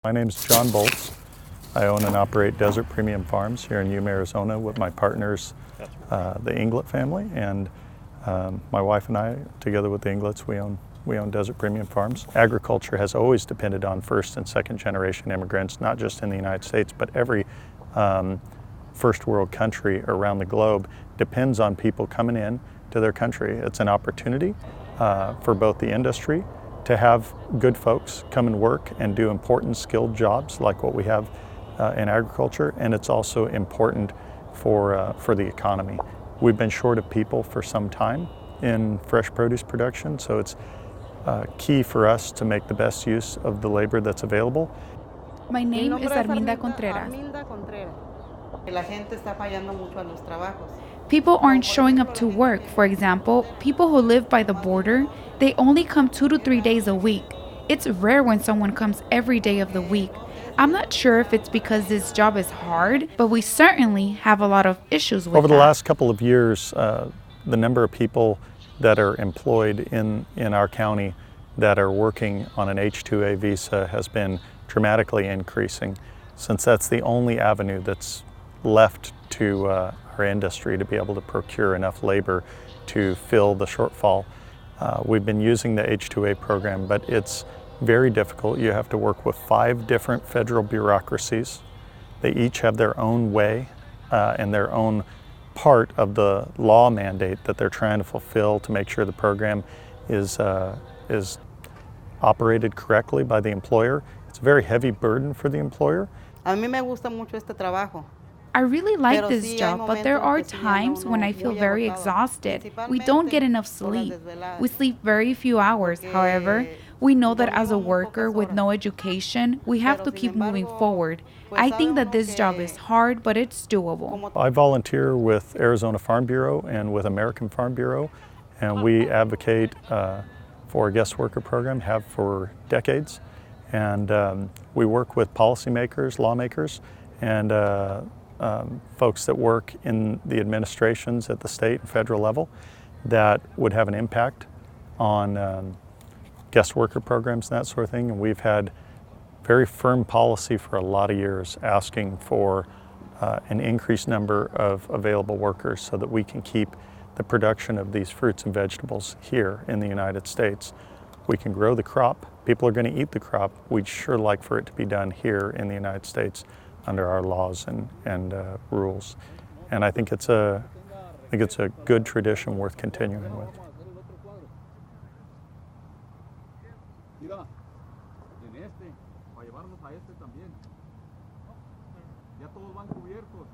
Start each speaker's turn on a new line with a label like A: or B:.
A: My name is John Bolts. I own and operate Desert Premium Farms here in Yuma, Arizona with my partners, the Inglet family, and my wife and I, together with the Inglets, we own Desert Premium Farms. Agriculture has always depended on first and second generation immigrants, not just in the United States, but every first world country around the globe depends on people coming in to their country. It's an opportunity for both the industry to have good folks come and work and do important skilled jobs like what we have in agriculture, and it's also important for the economy. We've been short of people for some time in fresh produce production, so it's key for us to make the best use of the labor that's available.
B: My name is Arminda Contreras.
C: La gente está fallando mucho a los trabajos.
B: People aren't showing up to work. For example, people who live by the border, they only come 2 to 3 days a week. It's rare when someone comes every day of the week. I'm not sure if it's because this job is hard, but we certainly have a lot of issues with
A: Over the
B: that.
A: last couple of years, the number of people that are employed in our county that are working on an H-2A visa has been dramatically increasing, since that's the only avenue that's left to our industry to be able to procure enough labor to fill the shortfall. We've been using the H-2A program, but it's very difficult. You have to work with 5 different federal bureaucracies. They each have their own way and their own part of the law mandate that they're trying to fulfill to make sure the program is operated correctly by the employer. It's a very heavy burden for the employer.
C: A mí me gusta mucho este trabajo.
B: I really like
C: Pero
B: this
C: sí, hay
B: job, but there
C: momentos
B: are
C: que sí, ya
B: times when I feel
C: muy
B: very
C: agotado,
B: exhausted. We don't get enough
C: por las
B: sleep.
C: desveladas.
B: We sleep very few hours.
C: Porque
B: However, we know that as a
C: dormimos muy
B: worker
C: pocas
B: with
C: horas.
B: no education, we have
C: Pero
B: to
C: sin
B: keep moving
C: embargo,
B: forward.
C: pues
B: I
C: sabe
B: think that
C: uno
B: this job
C: que
B: is hard, but it's doable.
C: como
A: I volunteer with Arizona Farm Bureau and with American Farm Bureau, and we advocate for a guest worker program, have for decades. And we work with policymakers, lawmakers, and folks that work in the administrations at the state and federal level that would have an impact on guest worker programs and that sort of thing. And we've had very firm policy for a lot of years asking for an increased number of available workers so that we can keep the production of these fruits and vegetables here in the United States. We can grow the crop. People are going to eat the crop. We'd sure like for it to be done here in the United States under our laws and rules. And I think it's a good tradition worth continuing with.
D: Mira, en este, para llevarnos a este también. Ya todos van cubiertos.